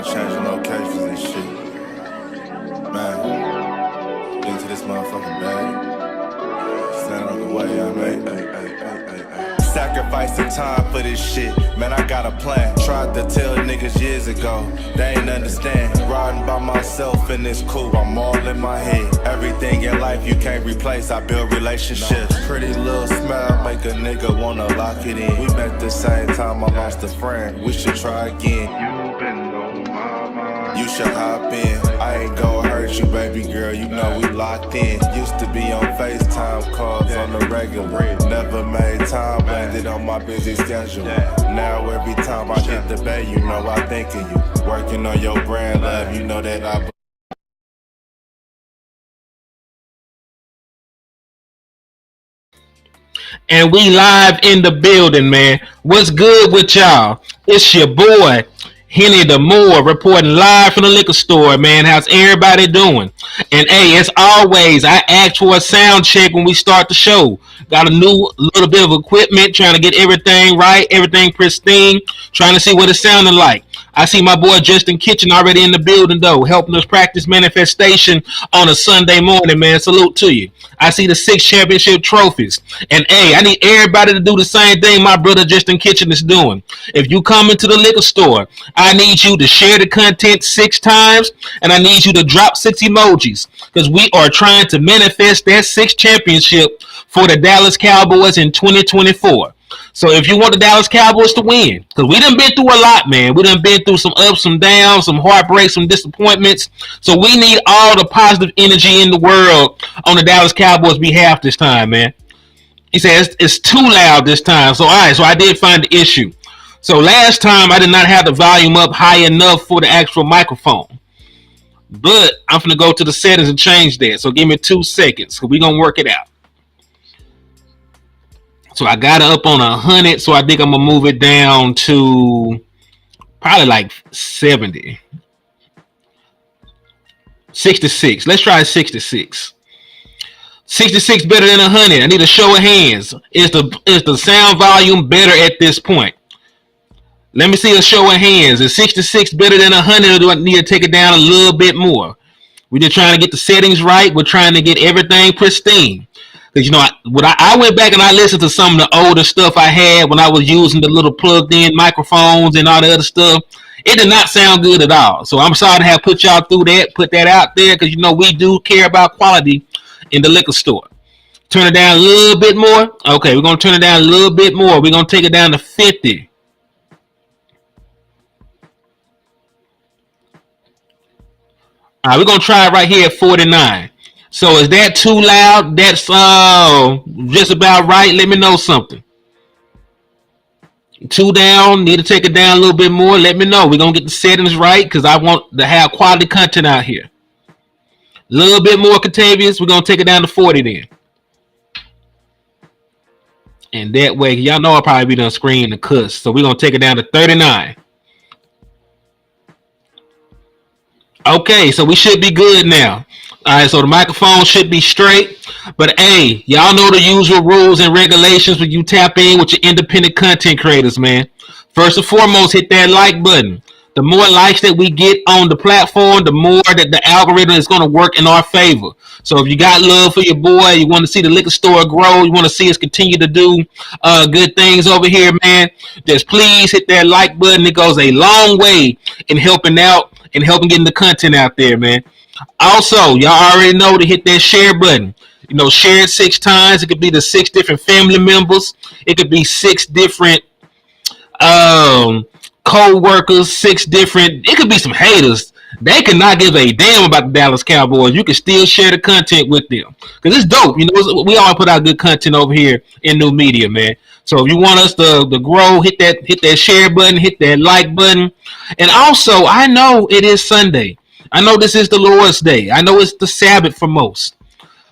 about changing locations and shit. Man, into this motherfucking bag. Stand on the way, I made. Sacrificing time for this shit, man, I got a plan. Tried to tell niggas years ago, they ain't understand. Riding by myself and it's cool, I'm all in my head. Everything in life you can't replace, I build relationships. Pretty little smile make a nigga wanna lock it in. We met the same time I lost a friend, we should try again. You been on my mind, you should hop in. I ain't gon' hurt you, baby girl, you know we locked in. Used to be on FaceTime calls on the regular. Never made time, landed on my busy schedule. Now every time I hit the bay, you know I think of you. Working on your brand, love, you know that I... And we live in the building, man. What's good with y'all? It's your boy, Hennythemoor, reporting live from the liquor store, man. How's everybody doing? And hey, as always, I asked for a sound check when we start the show. Got a new little bit of equipment, trying to get everything right, everything pristine, trying to see what it sounded like. I see my boy Justin Kitchen already in the building, though, helping us practice manifestation on a Sunday morning, man. Salute to you. I see the 6 championship trophies. And, hey, I need everybody to do the same thing my brother Justin Kitchen is doing. If you come into the liquor store, I need you to share the content 6 times, and I need you to drop 6 emojis, because we are trying to manifest that 6th championship for the Dallas Cowboys in 2024. So if you want the Dallas Cowboys to win, because we done been through a lot, man. We done been through some ups, some downs, some heartbreaks, some disappointments. So we need all the positive energy in the world on the Dallas Cowboys' behalf this time, man. He says it's too loud this time. So, all right, so I did find the issue. So last time I did not have the volume up high enough for the actual microphone. But I'm going to go to the settings and change that. So give me 2 seconds, because we're going to work it out. So I got it up on 100, so I think I'm going to move it down to probably like 70. 66. Let's try 66. 66 better than 100. I need a show of hands. Is the sound volume better at this point? Let me see a show of hands. Is 66 better than 100, or do I need to take it down a little bit more? We're just trying to get the settings right. We're trying to get everything pristine. Because, you know, I went back and I listened to some of the older stuff I had when I was using the little plugged-in microphones and all the other stuff. It did not sound good at all. So I'm sorry to have put y'all through that, put that out there, because, you know, we do care about quality in the liquor store. Turn it down a little bit more. Okay, we're going to turn it down a little bit more. We're going to take it down to 50. All right, we're going to try it right here at 49. So is that too loud? That's just about right. Let me know something. 2 down. Need to take it down a little bit more. Let me know. We're going to get the settings right, because I want to have quality content out here. A little bit more, Catavius. We're going to take it down to 40 then. And that way, y'all know I'll probably be done screen the cuss. So we're going to take it down to 39. Okay, so we should be good now. All right, so the microphone should be straight. But, hey, y'all know the usual rules and regulations when you tap in with your independent content creators, man. First and foremost, hit that like button. The more likes that we get on the platform, the more that the algorithm is going to work in our favor. So if you got love for your boy, you want to see the liquor store grow, you want to see us continue to do good things over here, man, just please hit that like button. It goes a long way in helping out and helping getting the content out there, man. Also, y'all already know to hit that share button. You know, share it 6 times. It could be the 6 different family members. It could be 6 different co-workers, 6 different. It could be some haters. They cannot give a damn about the Dallas Cowboys. You can still share the content with them, because it's dope. You know, we all put out good content over here in new media, man. So if you want us to grow, hit that share button, hit that like button. And also, I know it is Sunday. I know this is the Lord's Day. I know it's the Sabbath for most.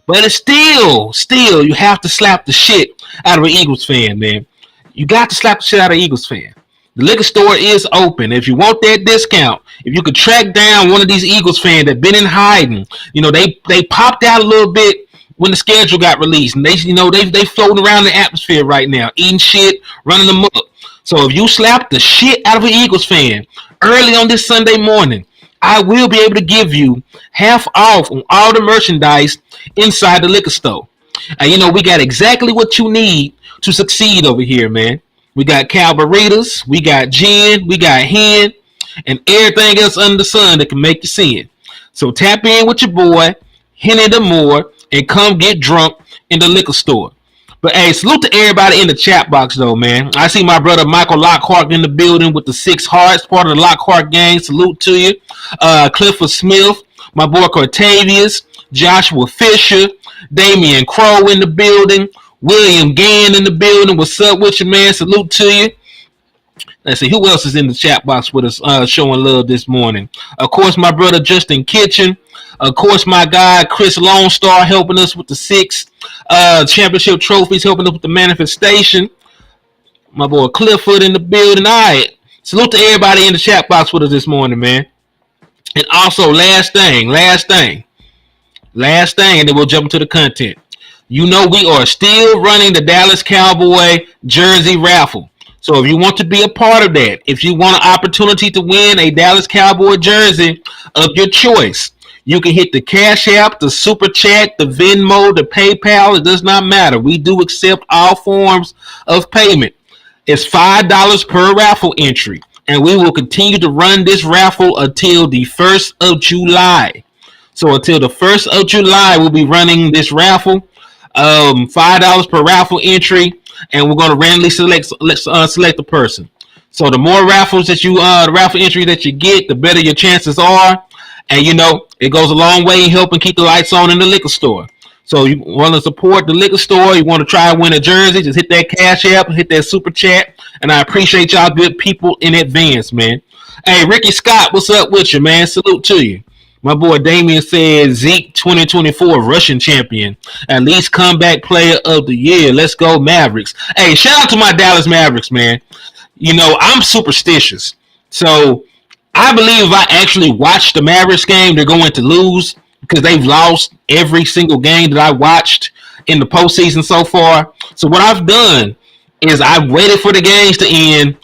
But it's still, you have to slap the shit out of an Eagles fan, man. You got to slap the shit out of an Eagles fan. The liquor store is open. If you want that discount, if you could track down one of these Eagles fans that been in hiding, you know, they popped out a little bit when the schedule got released, and they floating around the atmosphere right now, eating shit, running them up. So if you slap the shit out of an Eagles fan, early on this Sunday morning, I will be able to give you half off on all the merchandise inside the liquor store. And we got exactly what you need to succeed over here, man. We got Cowboy, we got gin, we got hen, and everything else under the sun that can make you sin. So tap in with your boy, Hennythemoor, and come get drunk in the liquor store. But hey, salute to everybody in the chat box though, man. I see my brother Michael Lockhart in the building with the 6 hearts, part of the Lockhart gang. Salute to you. Clifford Smith, my boy Cortavius, Joshua Fisher, Damian Crow in the building, William Gann in the building. What's up with you, man? Salute to you. Let's see, who else is in the chat box with us showing love this morning? Of course, my brother Justin Kitchen. Of course, my guy Chris Lone Star helping us with the 6 championship trophies, helping us with the manifestation. My boy Clifford in the building. All right. Salute to everybody in the chat box with us this morning, man. And also, last thing, and then we'll jump into the content. We are still running the Dallas Cowboy jersey raffle. So if you want to be a part of that, if you want an opportunity to win a Dallas Cowboy jersey of your choice, you can hit the Cash App, the Super Chat, the Venmo, the PayPal. It does not matter. We do accept all forms of payment. It's $5 per raffle entry. And we will continue to run this raffle until the 1st of July. So until the 1st of July, we'll be running this raffle. $5 per raffle entry. And we're going to randomly select the person. So the more raffles that the raffle entry that you get, the better your chances are. And it goes a long way in helping keep the lights on in the liquor store. So you want to support the liquor store, you want to try and win a jersey, just hit that Cash App, hit that Super Chat. And I appreciate y'all good people in advance, man. Hey, Ricky Scott, what's up with you, man? Salute to you. My boy Damien said Zeke 2024 Russian champion. At least comeback player of the year. Let's go Mavericks. Hey, shout out to my Dallas Mavericks, man. I'm superstitious. So I believe if I actually watch the Mavericks game, they're going to lose because they've lost every single game that I watched in the postseason so far. So what I've done is I've waited for the games to end.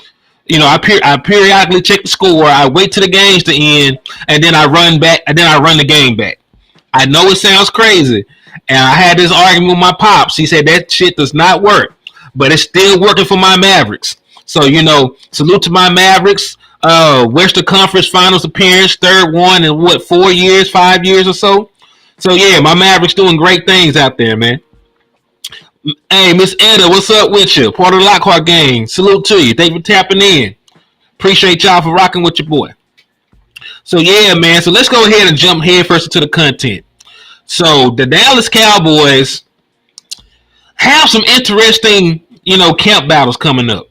I periodically check the score. I wait till the games to end, and then I run back, and then I run the game back. I know it sounds crazy, and I had this argument with my pops. He said that shit does not work, but it's still working for my Mavericks. So salute to my Mavericks. Western Conference Finals appearance, third one in 4 years, 5 years or so. So yeah, my Mavericks doing great things out there, man. Hey, Miss Etta, what's up with you? Part of the Lockhart gang. Salute to you. Thank you for tapping in. Appreciate y'all for rocking with your boy. So yeah, man. So let's go ahead and jump head first into the content. So the Dallas Cowboys have some interesting, camp battles coming up,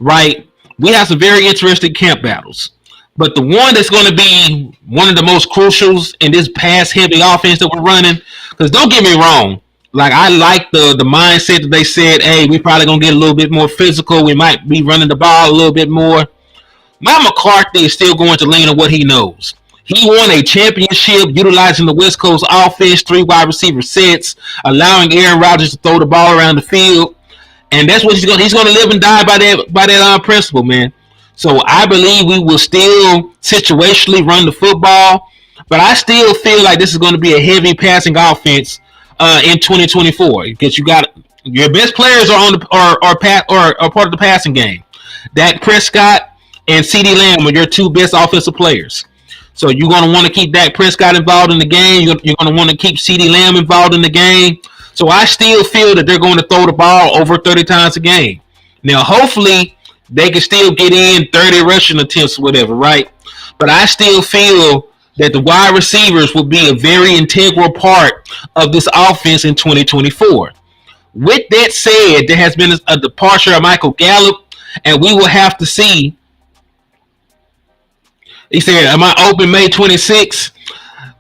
right? We have some very interesting camp battles. But the one that's going to be one of the most crucials in this pass-heavy offense that we're running, because don't get me wrong, like I like the mindset that they said, hey, we probably going to get a little bit more physical. We might be running the ball a little bit more. Mike McCarthy is still going to lean on what he knows. He won a championship utilizing the West Coast offense, 3 wide receiver sets, allowing Aaron Rodgers to throw the ball around the field. And that's what he's going to live and die by that principle, man. So I believe we will still situationally run the football, but I still feel like this is going to be a heavy passing offense in 2024 because you got your best players are part of the passing game. Dak Prescott and CeeDee Lamb are your 2 best offensive players. So you're going to want to keep Dak Prescott involved in the game. You're going to want to keep CeeDee Lamb involved in the game. So I still feel that they're going to throw the ball over 30 times a game. Now, hopefully, they can still get in 30 rushing attempts or whatever, right? But I still feel that the wide receivers will be a very integral part of this offense in 2024. With that said, there has been a departure of Michael Gallup, and we will have to see. He said, am I open May 26th?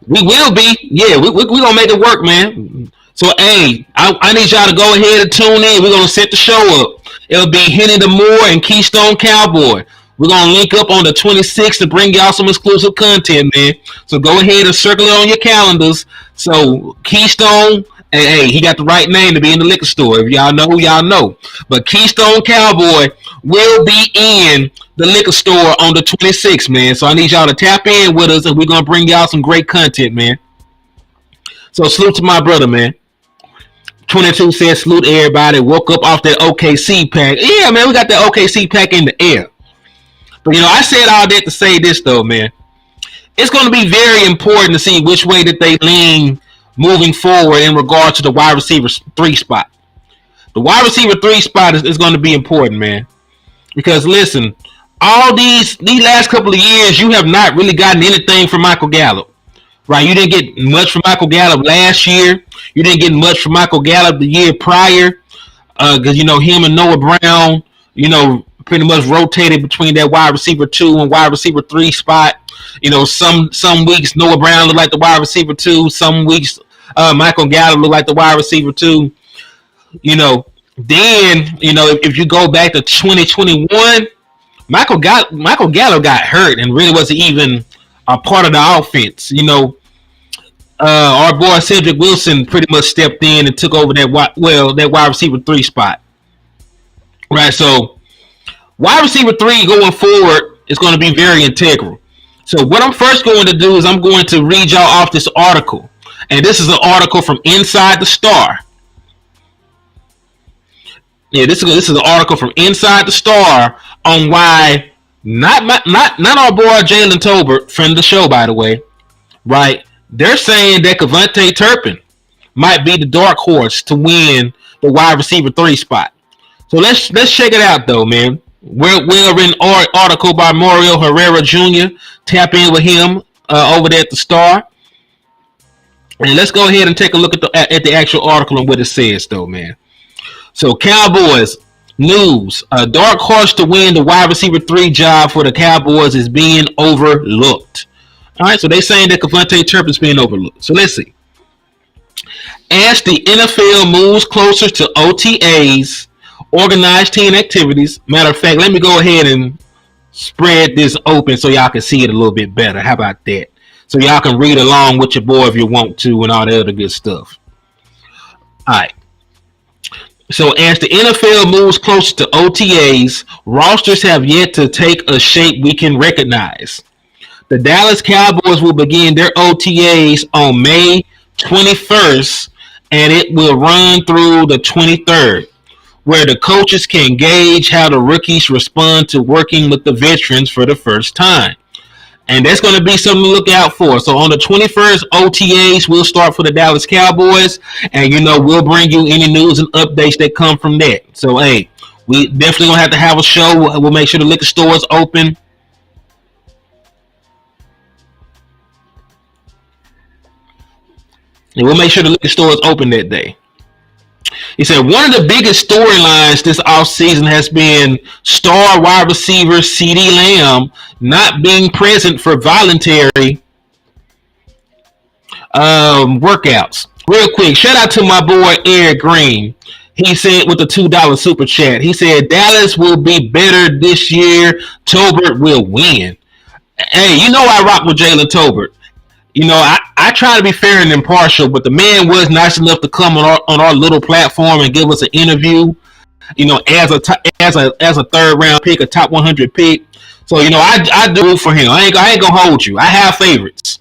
We will be. Yeah, we're going to make it work, man. So, hey, I need y'all to go ahead and tune in. We're going to set the show up. It'll be Hennythemoor and Keystone Cowboy. We're going to link up on the 26th to bring y'all some exclusive content, man. So go ahead and circle it on your calendars. So Keystone Hey, he got the right name to be in the liquor store. If y'all know, y'all know. But Keystone Cowboy will be in the liquor store on the 26th, man. So I need y'all to tap in with us, and we're gonna bring y'all some great content, man. So salute to my brother, man. 22 says salute everybody. Woke up off that OKC pack. Yeah, man, we got that OKC pack in the air. But I said all that to say this though, man. It's going to be very important to see which way that they lean moving forward in regard to the wide receiver 3 spot. The wide receiver 3 spot is going to be important, man. Because listen, all these last couple of years, you have not really gotten anything from Michael Gallup. Right? You didn't get much from Michael Gallup last year. You didn't get much from Michael Gallup the year prior. Because, him and Noah Brown, pretty much rotated between that wide receiver 2 and wide receiver 3 spot. Some weeks Noah Brown looked like the wide receiver 2. Some weeks Michael Gallup looked like the wide receiver 2. Then, if you go back to 2021, Michael Gallup got hurt and really wasn't even a part of the offense. Our boy Cedric Wilson pretty much stepped in and took over that wide receiver 3 spot. Right, so wide receiver 3 going forward is going to be very integral. So what I'm first going to do is I'm going to read y'all off this article. And this is an article from Inside the Star. Yeah, this is an article from Inside the Star on why not our boy Jalen Tolbert, friend of the show, by the way, right? They're saying that Kevontae Turpin might be the dark horse to win the wide receiver 3 spot. So let's check it out though, man. We're in an article by Mario Herrera Jr. Tap in with him over there at the Star. And let's go ahead and take a look at the actual article and what it says though, man. So Cowboys news. A dark horse to win the wide receiver 3 job for the Cowboys is being overlooked. All right, so they're saying that Kevontae Turpin is being overlooked. So let's see. As the NFL moves closer to OTAs, organized team activities. Matter of fact, let me go ahead and spread this open so y'all can see it a little bit better. How about that? So y'all can read along with your boy if you want to and all the other good stuff. All right. So as the NFL moves closer to OTAs, rosters have yet to take a shape we can recognize. The Dallas Cowboys will begin their OTAs on May 21st, and it will run through the 23rd, where the coaches can gauge how the rookies respond to working with the veterans for the first time. And that's going to be something to look out for. So on the 21st, OTAs will start for the Dallas Cowboys. And, we'll bring you any news and updates that come from that. So, hey, we definitely going to have a show. We'll make sure the liquor store is open. And we'll make sure the liquor store is open that day. He said one of the biggest storylines this offseason has been star wide receiver CeeDee Lamb not being present for voluntary workouts. Real quick, shout out to my boy Eric Green. He said with the $2 super chat, he said Dallas will be better this year. Tolbert will win. Hey, I rock with Jalen Tolbert. I try to be fair and impartial, but the man was nice enough to come on our little platform and give us an interview. As a third round pick, a top 100 pick. So I do for him. I ain't gonna hold you. I have favorites.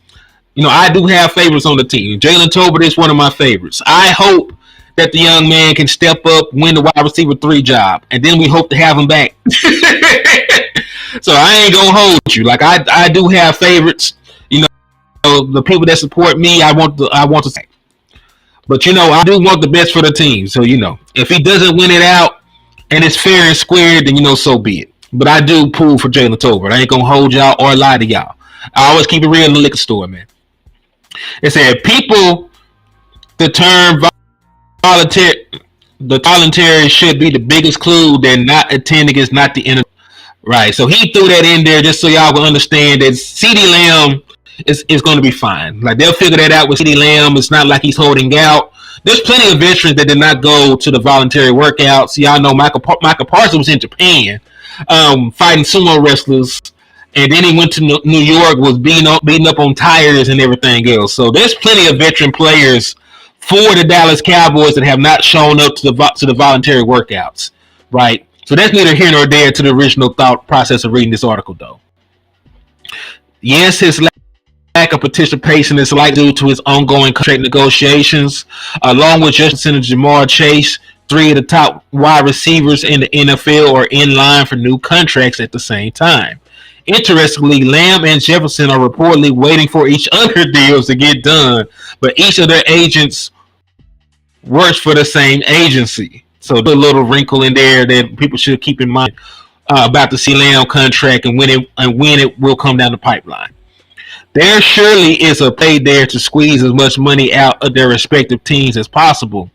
I do have favorites on the team. Jalen Tolbert is one of my favorites. I hope that the young man can step up, win the wide receiver 3 job, and then we hope to have him back. So I ain't gonna hold you. Like I do have favorites. The people that support me, I want to say. But I do want the best for the team. So if he doesn't win it out and it's fair and square, then so be it. But I do pull for Jalen Tolbert. I ain't gonna hold y'all or lie to y'all. I always keep it real in the liquor store, man. It said people, the term voluntary should be the biggest clue that not attending is not the end. Right. So he threw that in there just so y'all will understand that CeeDee Lamb is going to be fine. Like they'll figure that out with CeeDee Lamb. It's not like he's holding out. There's plenty of veterans that did not go to the voluntary workouts. Y'all know Michael Parsons was in Japan fighting sumo wrestlers, and then he went to New York, was beating up on tires and everything else. So there's plenty of veteran players for the Dallas Cowboys that have not shown up to the voluntary workouts, right? So that's neither here nor there to the original thought process of reading this article, though. Yes, his lack of participation is likely due to his ongoing contract negotiations, along with Justin and Jamar Chase. Three of the top wide receivers in the NFL are in line for new contracts at the same time. Interestingly, Lamb and Jefferson are reportedly waiting for each other deals to get done, but each of their agents works for the same agency. So there's a little wrinkle in there that people should keep in mind about the C. Lamb contract and when it will come down the pipeline. There surely is a play there to squeeze as much money out of their respective teams as possible.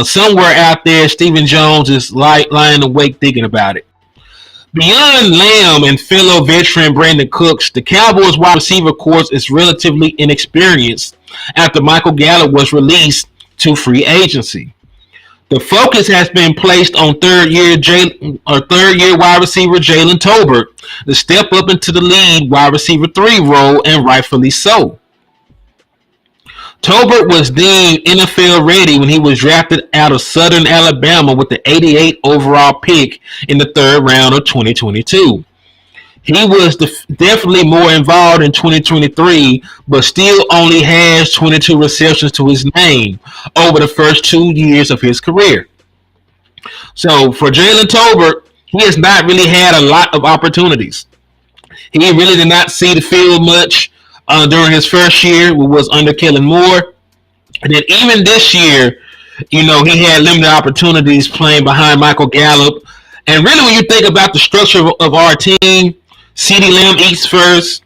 Somewhere out there, Stephen Jones is lying awake thinking about it. Beyond Lamb and fellow veteran Brandon Cooks, the Cowboys wide receiver corps is relatively inexperienced after Michael Gallup was released to free agency. The focus has been placed on third-year wide receiver Jalen Tolbert to step up into the lead wide receiver 3 role, and rightfully so. Tolbert was deemed NFL ready when he was drafted out of Southern Alabama with the 88th overall pick in the third round of 2022. He was definitely more involved in 2023, but still only has 22 receptions to his name over the first 2 years of his career. So for Jalen Tolbert, he has not really had a lot of opportunities. He really did not see the field much during his first year, which was under Kellen Moore. And then even this year, he had limited opportunities playing behind Michael Gallup. And really, when you think about the structure of our team, CeeDee Lamb eats first.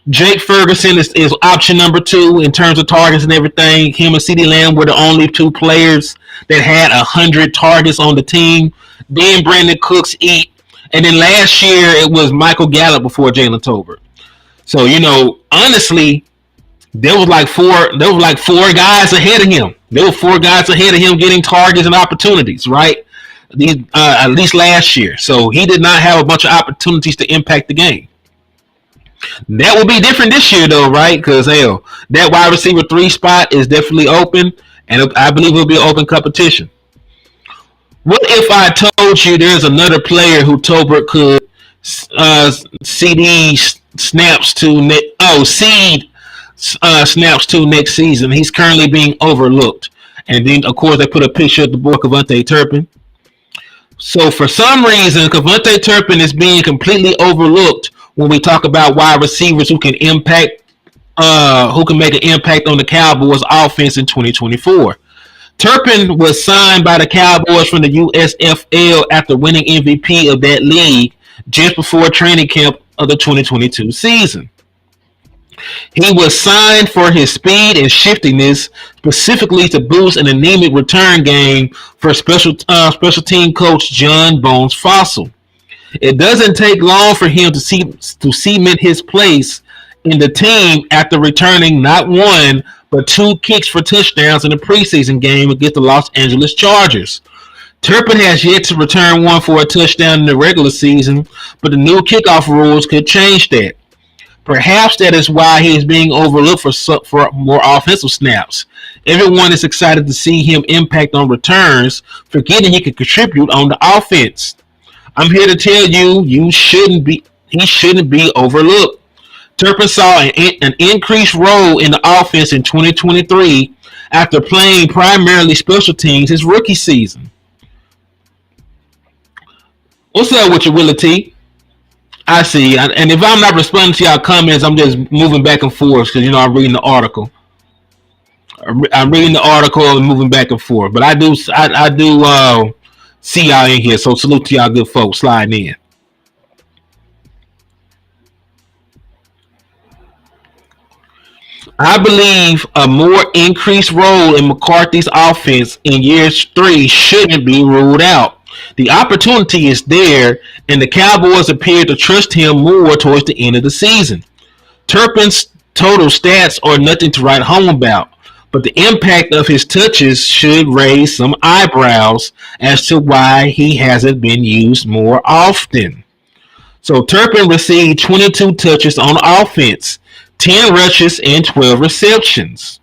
Jake Ferguson is option number 2 in terms of targets and everything. Him and CeeDee Lamb were the only 2 players that had 100 targets on the team. Then Brandon Cooks eat. And then last year, it was Michael Gallup before Jalen Tolbert. So, honestly, there was like four guys ahead of him. There were 4 guys ahead of him getting targets and opportunities, right? At least last year. So he did not have a bunch of opportunities to impact the game. That will be different this year, though, right? Because, that wide receiver 3 spot is definitely open, and I believe it will be an open competition. What if I told you there's another player who Tolbert could seed snaps to next season? He's currently being overlooked. And then, of course, they put a picture of the boy Kavontae Turpin. So for some reason, Kavontae Turpin is being completely overlooked when we talk about wide receivers who can make an impact on the Cowboys offense in 2024. Turpin was signed by the Cowboys from the USFL after winning MVP of that league just before training camp of the 2022 season. He was signed for his speed and shiftiness, specifically to boost an anemic return game for special team coach John Bones Fossil. It doesn't take long for him to cement his place in the team after returning not 1 but 2 kicks for touchdowns in the preseason game against the Los Angeles Chargers. Turpin has yet to return 1 for a touchdown in the regular season, but the new kickoff rules could change that. Perhaps that is why he is being overlooked for more offensive snaps. Everyone is excited to see him impact on returns, forgetting he can contribute on the offense. I'm here to tell you, he shouldn't be overlooked. Turpin saw an increased role in the offense in 2023 after playing primarily special teams his rookie season. What's up with you, Willie T? I see. And if I'm not responding to y'all comments, I'm just moving back and forth because, I'm reading the article. I'm reading the article and moving back and forth. But I do see y'all in here. So salute to y'all good folks sliding in. I believe a more increased role in McCarthy's offense in year 3 shouldn't be ruled out. The opportunity is there, and the Cowboys appear to trust him more towards the end of the season. Turpin's total stats are nothing to write home about, but the impact of his touches should raise some eyebrows as to why he hasn't been used more often. So Turpin received 22 touches on offense, 10 rushes, and 12 receptions.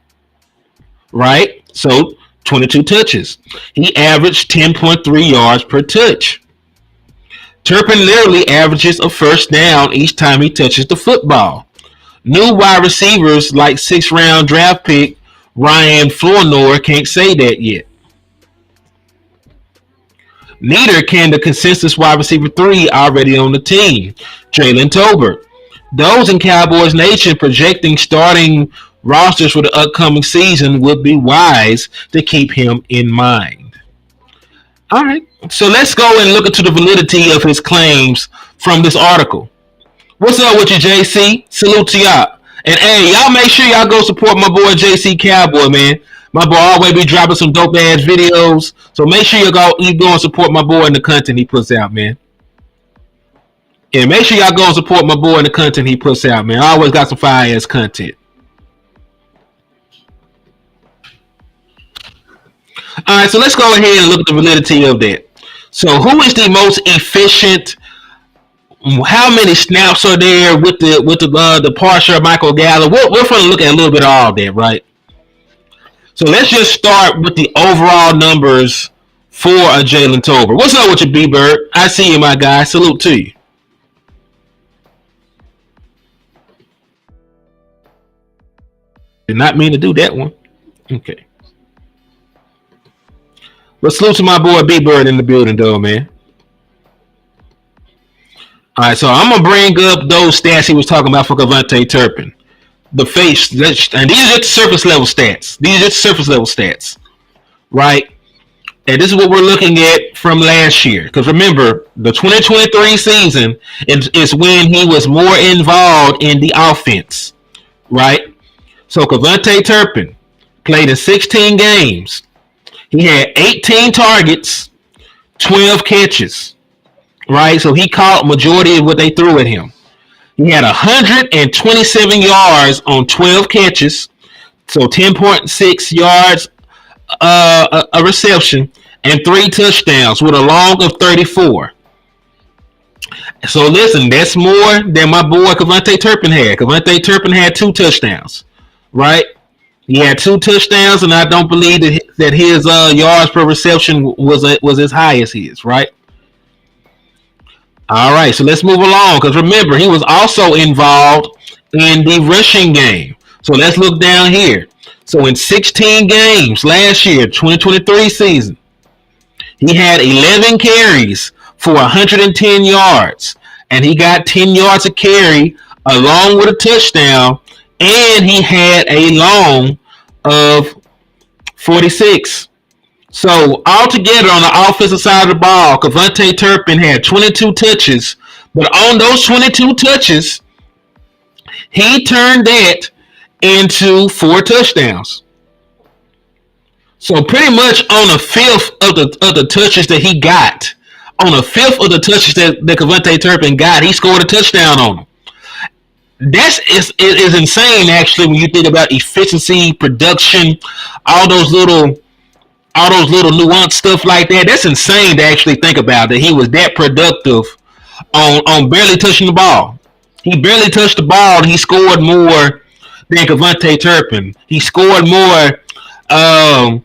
Right? So 22 touches. He averaged 10.3 yards per touch. Turpin literally averages a first down each time he touches the football. New wide receivers like 6th-round draft pick Ryan Flournoy can't say that yet. Neither can the consensus wide receiver 3 already on the team, Jalen Tolbert. Those in Cowboys Nation projecting starting rosters for the upcoming season would be wise to keep him in mind. All right, so let's go and look into the validity of his claims from this article. What's up with you, JC? Salute to y'all. And hey, y'all make sure y'all go support my boy JC Cowboy, man. My boy always be dropping some dope ass videos. So make sure you go and support my boy and the content he puts out, man. Yeah, make sure y'all go and support my boy and the content he puts out, man. I always got some fire ass content. All right, so let's go ahead and look at the validity of that. So who is the most efficient? How many snaps are there with the partial Michael Gallup? We're going to look at a little bit of all that, right? So let's just start with the overall numbers for a Jalen Tolbert. What's up with you, B-Bird? I see you, my guy. Salute to you. Did not mean to do that one. Okay. But salute to my boy B-Bird in the building, though, man. All right, so I'm going to bring up those stats he was talking about for Cavante Turpin. The face, and these are just surface level stats. These are just surface level stats, right? And this is what we're looking at from last year. Because remember, the 2023 season is when he was more involved in the offense, right? So Cavante Turpin played in 16 games. He had 18 targets, 12 catches, right? So he caught majority of what they threw at him. He had 127 yards on 12 catches, so 10.6 yards a reception, and 3 touchdowns with a long of 34. So listen, that's more than my boy Cavante Turpin had. Cavante Turpin had 2 touchdowns, right? He had 2 touchdowns, and I don't believe that his yards per reception was as high as his, right? All right, so let's move along because remember, he was also involved in the rushing game. So let's look down here. So in 16 games last year, 2023 season, he had 11 carries for 110 yards, and he got 10 yards a carry along with a touchdown, and he had a long of 46. So altogether on the offensive side of the ball, Cavante Turpin had 22 touches, but on those 22 touches, he turned that into 4 touchdowns. So pretty much on a fifth of the touches that he got, on a fifth of the touches that Cavante Turpin got, he scored a touchdown on them. That's is insane actually when you think about efficiency, production, all those little nuanced stuff like that. That's insane to actually think about that he was that productive on barely touching the ball. He barely touched the ball and he scored more than Cavante Turpin. He scored more than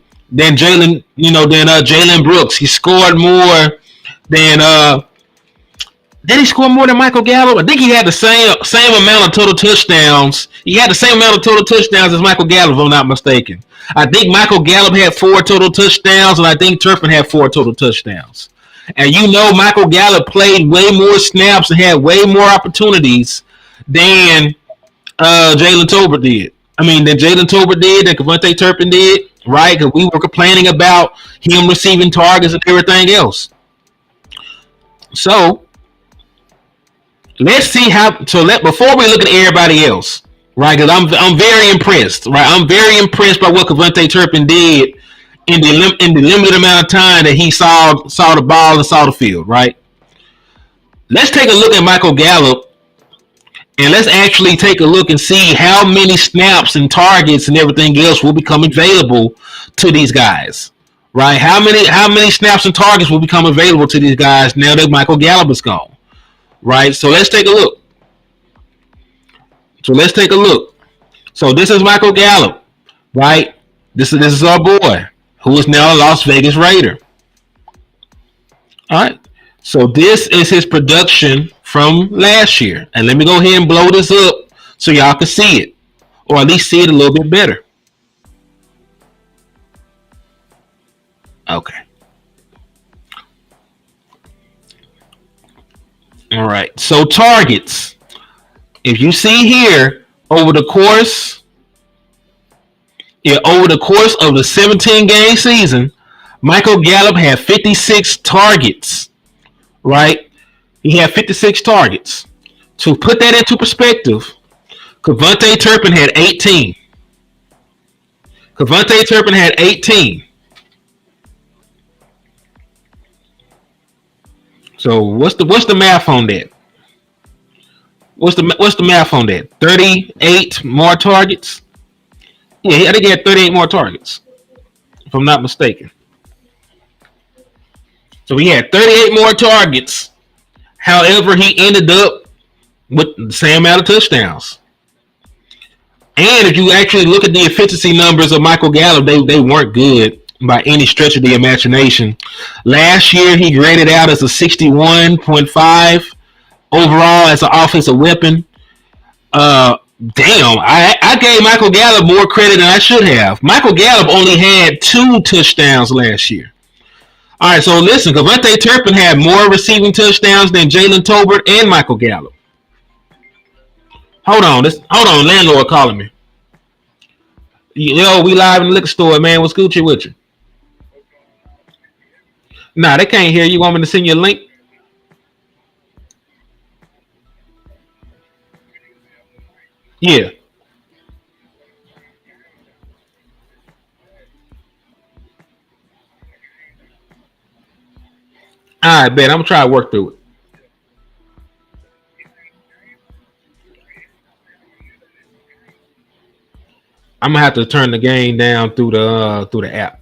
Jalen Brooks. He scored more than did he score more than Michael Gallup? I think he had the same amount of total touchdowns. He had the same amount of total touchdowns as Michael Gallup, if I'm not mistaken. I think Michael Gallup had 4 total touchdowns, and I think Turpin had 4 total touchdowns. And you know Michael Gallup played way more snaps and had way more opportunities than Jalen Tolbert did. Than Jalen Tolbert did, than Cavante Turpin did, right? Because we were complaining about him receiving targets and everything else. So let's see before we look at everybody else, right? Because I'm very impressed, right? I'm very impressed by what Cavante Turpin did in the limited amount of time that he saw the ball and saw the field, right? Let's take a look at Michael Gallup, and let's actually take a look and see how many snaps and targets and everything else will become available to these guys, right? How many snaps and targets will become available to these guys now that Michael Gallup is gone? Right, so let's take a look. So this is Michael Gallup, right? This is our boy, who is now a Las Vegas Raider. All right. So this is his production from last year. And let me go ahead and blow this up so y'all can see it. Or at least see it a little bit better. Okay. All right. So targets. If you see here, over the course of the 17 game season, Michael Gallup had 56 targets. Right? He had 56 targets. To put that into perspective, Kevontae Turpin had 18. Kevontae Turpin had 18. So what's the math on that? What's the math on that? 38 more targets? Yeah, I think he had 38 more targets, if I'm not mistaken. So he had 38 more targets. However, he ended up with the same amount of touchdowns. And if you actually look at the efficiency numbers of Michael Gallup, they weren't good by any stretch of the imagination. Last year, he graded out as a 61.5 overall as an offensive weapon. I gave Michael Gallup more credit than I should have. Michael Gallup only had 2 touchdowns last year. All right, so listen, Kevontae Turpin had more receiving touchdowns than Jalen Tolbert and Michael Gallup. Hold on, landlord calling me. Yo, we live in the liquor store, man. What's Gucci with you? Nah, they can't hear you. Want me to send you a link? Yeah. All right, bet. I'm gonna try to work through it. I'm gonna have to turn the game down through the app.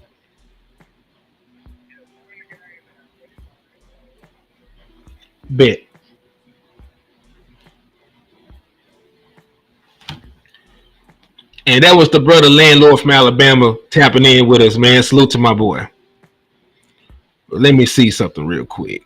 Bet. And that was the brother landlord from Alabama tapping in with us, man. Salute to my boy. Let me see something real quick.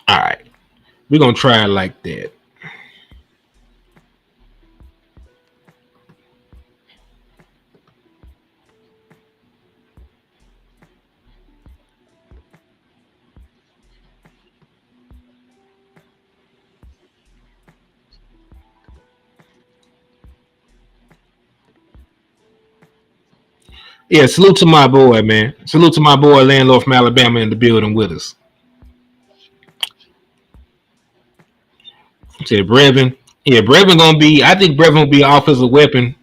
All right. We're gonna try it like that. Yeah, salute to my boy, man. Salute to my boy, landlord from Alabama in the building with us. Said Brevin. Yeah, Brevin gonna be. I think Brevin will be an offensive weapon.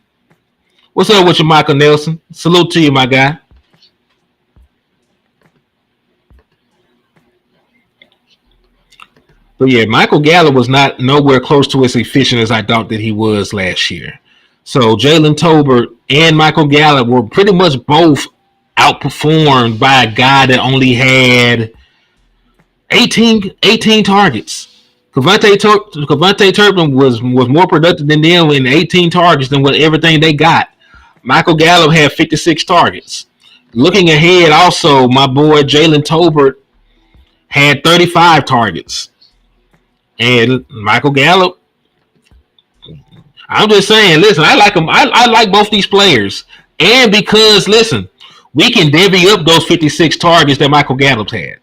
What's up with you, Michael Nelson? Salute to you, my guy. But yeah, Michael Gallup was not nowhere close to as efficient as I thought that he was last year. So Jalen Tolbert and Michael Gallup were pretty much both outperformed by a guy that only had 18 targets. Kevontae Turpin was more productive than them in 18 targets than what everything they got. Michael Gallup had 56 targets. Looking ahead, also, my boy Jalen Tolbert had 35 targets. And Michael Gallup, I'm just saying, listen, I like him. I like both these players. And because, listen, we can divvy up those 56 targets that Michael Gallup had.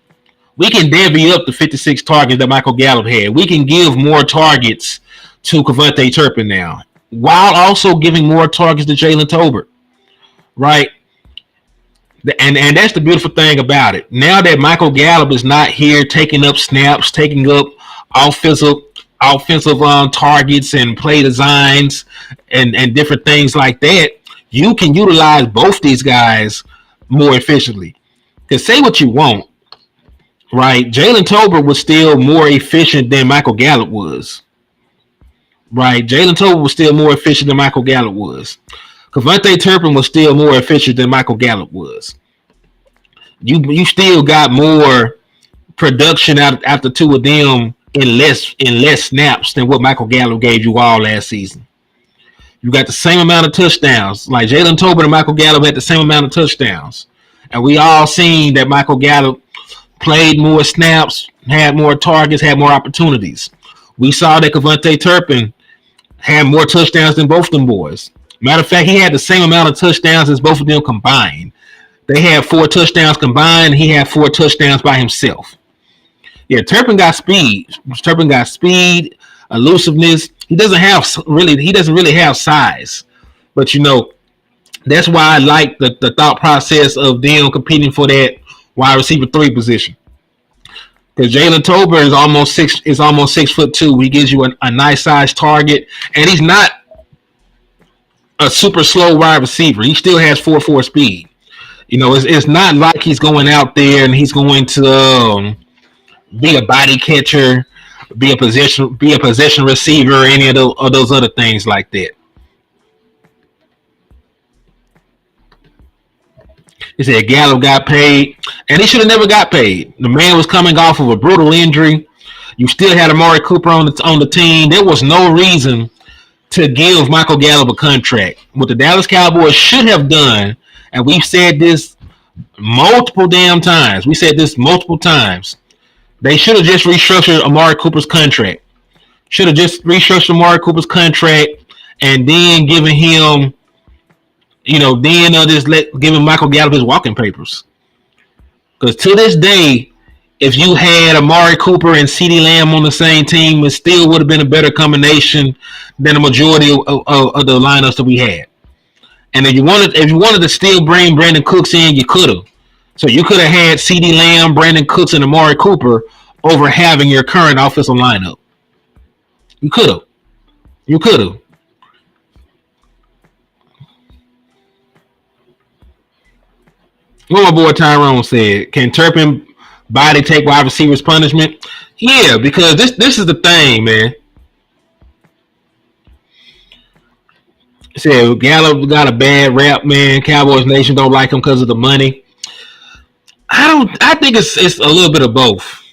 We can divvy up the 56 targets that Michael Gallup had. We can give more targets to Kevontae Turpin now, while also giving more targets to Jalen Tolbert, right? And that's the beautiful thing about it. Now that Michael Gallup is not here taking up snaps, taking up offensive targets and play designs and different things like that, you can utilize both these guys more efficiently. Because say what you want, right? Jalen Tolbert was still more efficient than Michael Gallup was. right? Jalen Tolbert was still more efficient than Michael Gallup was. Cavante Turpin was still more efficient than Michael Gallup was. You still got more production out the two of them in less snaps than what Michael Gallup gave you all last season. You got the same amount of touchdowns. Like Jalen Tolbert and Michael Gallup had the same amount of touchdowns. And we all seen that Michael Gallup played more snaps, had more targets, had more opportunities. We saw that Cavante Turpin had more touchdowns than both of them boys. Matter of fact, he had the same amount of touchdowns as both of them combined. They had 4 touchdowns combined. He had 4 touchdowns by himself. Yeah, Turpin got speed. Turpin got speed, elusiveness. He doesn't really have size. But that's why I like the thought process of them competing for that wide receiver 3 position. Because Jalen Tolbert is almost 6'2". He gives you a nice size target, and he's not a super slow wide receiver. He still has 4.4 speed. It's not like he's going out there and he's going to be a body catcher, be a possession receiver, or any of those other things like that. He said Gallup got paid, and he should have never got paid. The man was coming off of a brutal injury. You still had Amari Cooper on the team. There was no reason to give Michael Gallup a contract. What the Dallas Cowboys should have done, and we've said this multiple damn times. We said this multiple times. They should have just restructured Amari Cooper's contract. Should have just restructured Amari Cooper's contract and then given him, giving Michael Gallup his walking papers. Because to this day, if you had Amari Cooper and CeeDee Lamb on the same team, it still would have been a better combination than the majority of the lineups that we had. And if you wanted to still bring Brandon Cooks in, you could have. So you could have had CeeDee Lamb, Brandon Cooks, and Amari Cooper over having your current offensive lineup. You could have. What my boy Tyrone said, can Turpin body take wide receivers punishment? Yeah, because this is the thing, man. He said Gallup got a bad rap, man. Cowboys Nation don't like him because of the money. I think it's a little bit of both.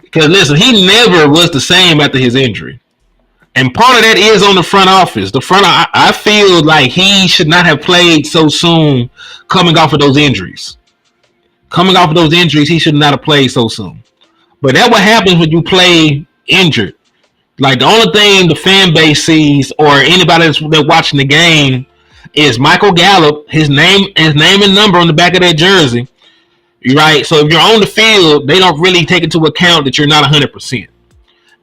Because listen, he never was the same after his injury. And part of that is on the front office. I feel like he should not have played so soon coming off of those injuries. He should not have played so soon. But that's what happens when you play injured. Like, the only thing the fan base sees, or anybody that's watching the game, is Michael Gallup, his name and number on the back of that jersey. Right? So if you're on the field, they don't really take into account that you're not 100%.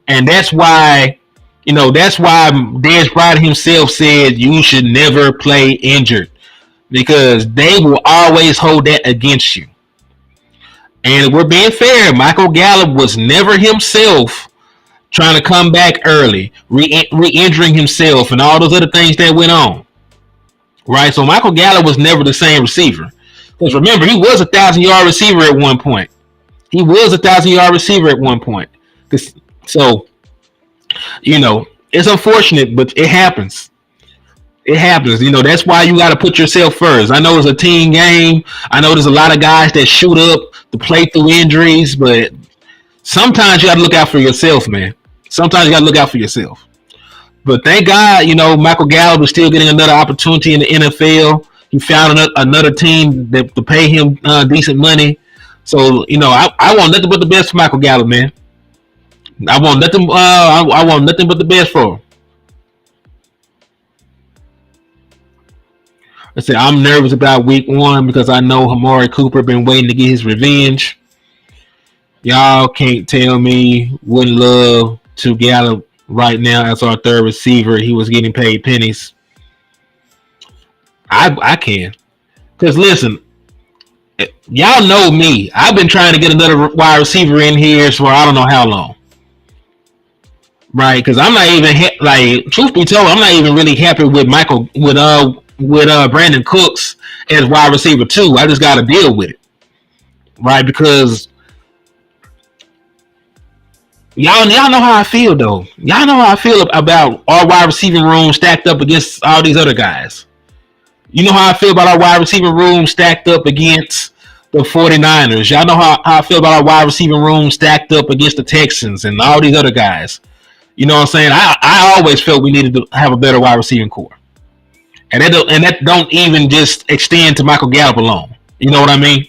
And that's why Dez Bryant himself said you should never play injured, because they will always hold that against you. And we're being fair, Michael Gallup was never himself trying to come back early, re-injuring himself, and all those other things that went on. Right? So Michael Gallup was never the same receiver. Because remember, he was a 1,000-yard receiver at one point. So, it's unfortunate, but it happens. That's why you got to put yourself first. I know it's a team game. I know there's a lot of guys that shoot up to play through injuries, but sometimes you got to look out for yourself, man. But thank God, Michael Gallup is still getting another opportunity in the NFL. He found another team that to pay him decent money. So, I want nothing but the best for Michael Gallup, man. I want nothing but the best for him. I said, I'm nervous about week 1 because I know Amari Cooper been waiting to get his revenge. Y'all can't tell me wouldn't love to Gallup right now as our third receiver. He was getting paid pennies. I can. Because listen, y'all know me. I've been trying to get another wide receiver in here for I don't know how long. Right? Because I'm not even truth be told, I'm not even really happy with Brandon Cooks as wide receiver 2. I just got to deal with it. Right? Because Y'all know how I feel though. Y'all know how I feel about our wide receiving room stacked up against all these other guys. You know how I feel about our wide receiving room stacked up against the 49ers. Y'all know how I feel about our wide receiving room stacked up against the Texans and all these other guys. You know what I'm saying? I always felt we needed to have a better wide receiving core. And that don't even just extend to Michael Gallup alone. You know what I mean?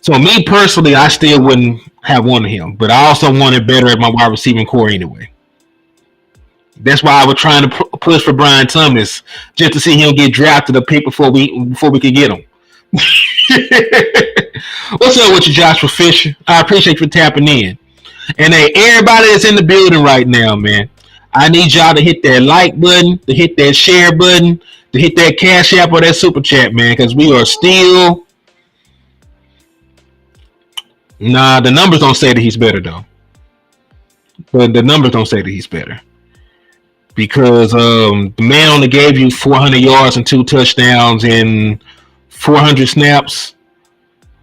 So me personally, I still wouldn't have wanted him, but I also wanted better at my wide receiving core anyway. That's why I was trying to push for Brian Thomas just to see him get drafted a pick before we could get him. What's up with you, Joshua Fisher? I appreciate you for tapping in. And hey, everybody that's in the building right now, man, I need y'all to hit that like button, to hit that share button, to hit that cash app or that super chat, man, because we are still. Nah, the numbers don't say that he's better though. But the numbers don't say that he's better because the man only gave you 400 yards and 2 touchdowns and 400 snaps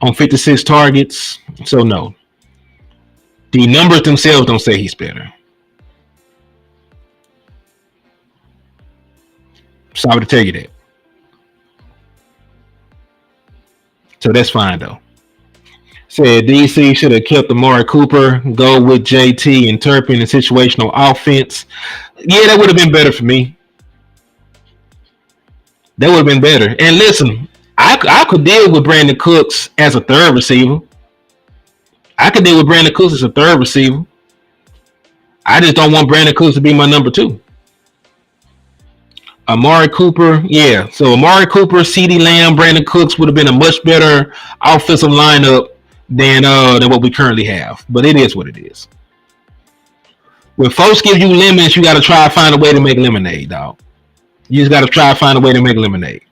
on 56 targets. So no, the numbers themselves don't say he's better. Sorry to tell you that. So that's fine though. Said DC should have kept Amari Cooper, go with JT and Turpin in situational offense. Yeah, that would have been better for me. That would have been better. And listen, I could deal with Brandon Cooks as a third receiver. I could deal with Brandon Cooks as a third receiver. I just don't want Brandon Cooks to be my number two. Amari Cooper, yeah. So Amari Cooper, CeeDee Lamb, Brandon Cooks would have been a much better offensive lineup than what we currently have. But it is what it is. When folks give you lemons, you got to try to find a way to make lemonade, dog. You just got to try to find a way to make lemonade.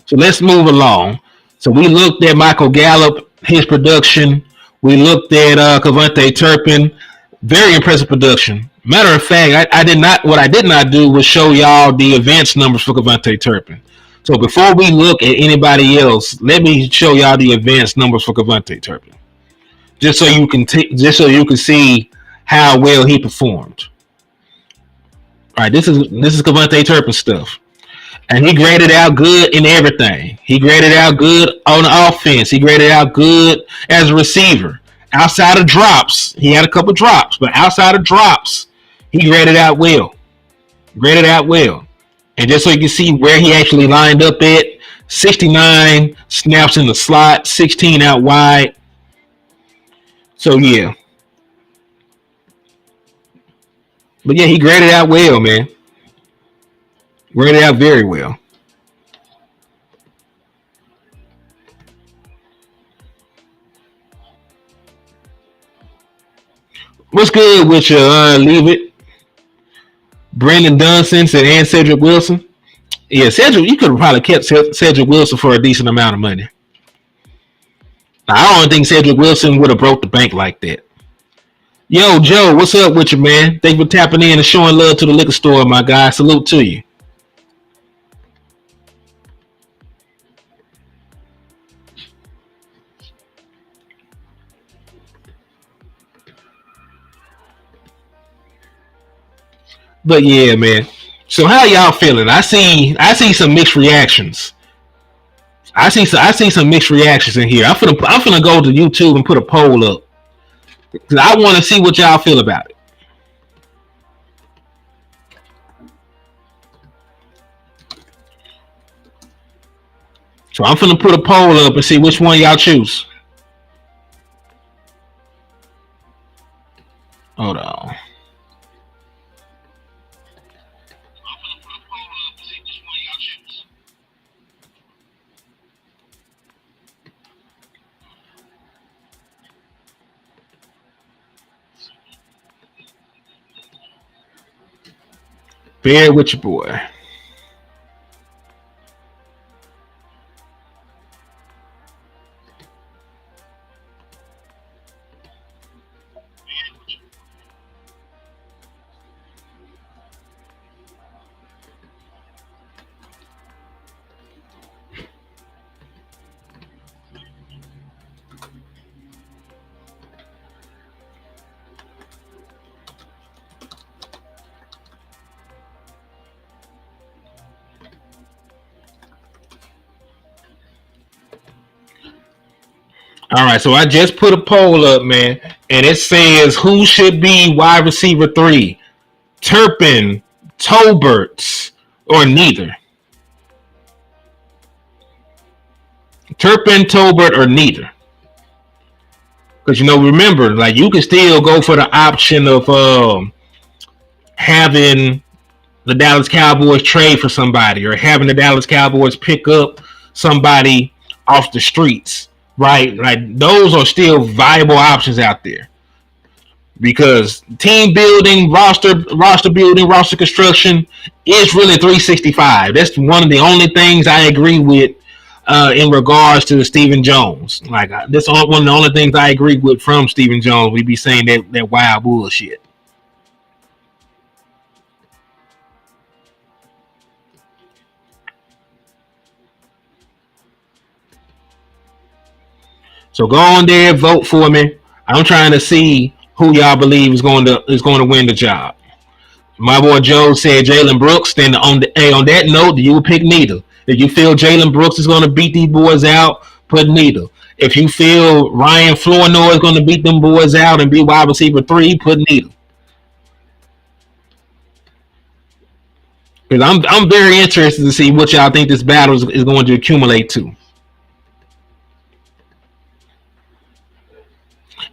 So let's move along. So we looked at Michael Gallup, his production. We looked at Cavante Turpin. Very impressive production. Matter of fact, I did not. What I did not do was show y'all the advanced numbers for Cavante Turpin. So before we look at anybody else, let me show y'all the advanced numbers for Cavante Turpin, just so you can see how well he performed. All right, this is Cavante Turpin stuff. And he graded out good in everything. He graded out good on the offense. He graded out good as a receiver. Outside of drops, he had a couple drops, but outside of drops, he graded out well. Graded out well. And just so you can see where he actually lined up at, 69 snaps in the slot, 16 out wide. So yeah. But yeah, he graded out well, man. Graded out very well. What's good with you? Leave it. Brandon Dunson said, and Cedric Wilson. Yeah, Cedric, you could have probably kept Cedric Wilson for a decent amount of money. I don't think Cedric Wilson would have broke the bank like that. Yo, Joe, what's up with you, man? Thank you for tapping in and showing love to the liquor store, my guy. Salute to you. But yeah, man. So how y'all feeling? I see some mixed reactions. I see some mixed reactions in here. I'm finna go to YouTube and put a poll up because I want to see what y'all feel about it. So I'm finna put a poll up and see which one y'all choose. Hold on. Bear with your boy. All right, so I just put a poll up, man, and it says who should be wide receiver 3, Turpin, Tolbert, or neither. Turpin, Tolbert, or neither. Because remember, like you can still go for the option of having the Dallas Cowboys trade for somebody, or having the Dallas Cowboys pick up somebody off the streets, right? Like those are still viable options out there. Because team building, roster building, roster construction is really 365. That's one of the only things I agree with in regards to Stephen Jones. Like that's one of the only things I agree with from Stephen Jones. We be saying that wild bullshit. So go on there, vote for me. I'm trying to see who y'all believe is going to win the job. My boy Joe said Jalen Brooks. Then on that note, you would pick neither. If you feel Jalen Brooks is going to beat these boys out, put neither. If you feel Ryan Flournoy is going to beat them boys out and be wide receiver 3, put neither. Because I'm very interested to see what y'all think this battle is going to accumulate to.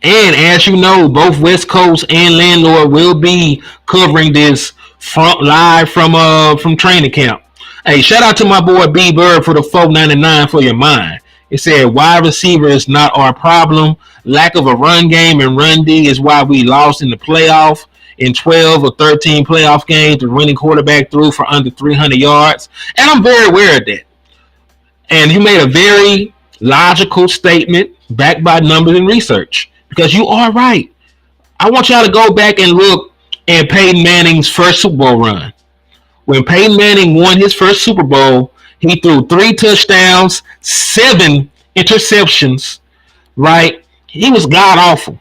And as you know, both West Coast and Landlord will be covering this live from training camp. Hey, shout out to my boy B Bird for the $4.99 for your mind. It said wide receiver is not our problem. Lack of a run game and run D is why we lost in the playoff. In 12 or 13 playoff games, the running quarterback threw for under 300 yards. And I'm very aware of that. And he made a very logical statement backed by numbers and research. Because you are right. I want y'all to go back and look at Peyton Manning's first Super Bowl run. When Peyton Manning won his first Super Bowl, he threw 3 touchdowns, 7 interceptions, right? He was god-awful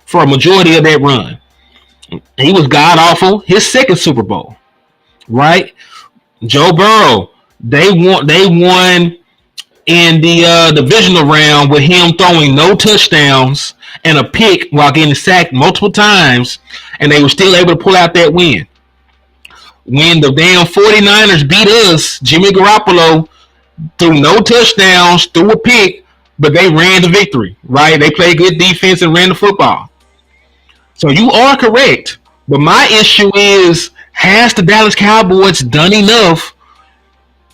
for a majority of that run. He was god-awful his second Super Bowl, right? Joe Burrow, they won in the divisional round with him throwing no touchdowns and a pick while getting sacked multiple times, and they were still able to pull out that win. When the damn 49ers beat us, Jimmy Garoppolo threw no touchdowns, threw a pick, but they ran the victory, right? They played good defense and ran the football. So you are correct. But my issue is, has the Dallas Cowboys done enough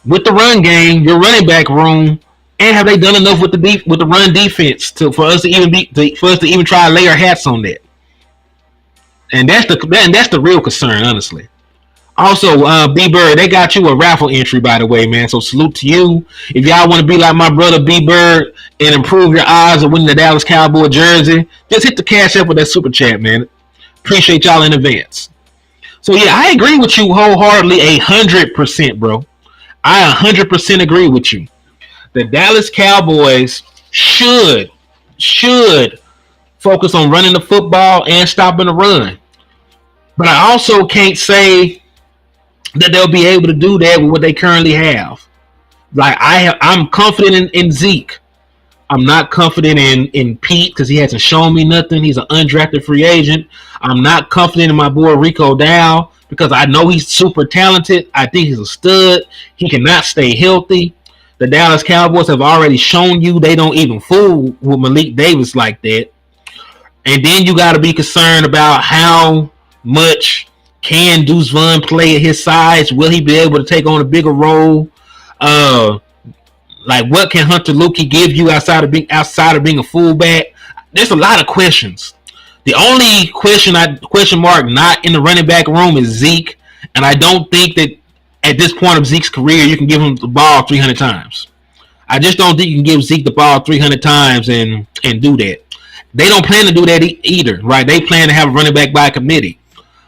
with the run game, your running back room, and have they done enough with the run defense for us to even try to lay our hats on that? And that's the real concern, honestly. Also, B Bird, they got you a raffle entry, by the way, man. So salute to you. If y'all want to be like my brother B Bird and improve your odds of winning the Dallas Cowboy jersey, just hit the cash up with that super chat, man. Appreciate y'all in advance. So yeah, I agree with you wholeheartedly, 100%, bro. I 100% agree with you. The Dallas Cowboys should focus on running the football and stopping the run. But I also can't say that they'll be able to do that with what they currently have. Like I'm confident in Zeke. I'm not confident in Pete because he hasn't shown me nothing. He's an undrafted free agent. I'm not confident in my boy Rico Dow because I know he's super talented. I think he's a stud. He cannot stay healthy. The Dallas Cowboys have already shown you they don't even fool with Malik Davis like that. And then you got to be concerned about how much can Deuce Vaughn play at his size. Will he be able to take on a bigger role? Like what can Hunter Luki give you outside of being a fullback? There's a lot of questions. The only question mark not in the running back room is Zeke, and I don't think that at this point of Zeke's career you can give him the ball 300 times. I just don't think you can give Zeke the ball 300 times and do that. They don't plan to do that either, right? They plan to have a running back by committee.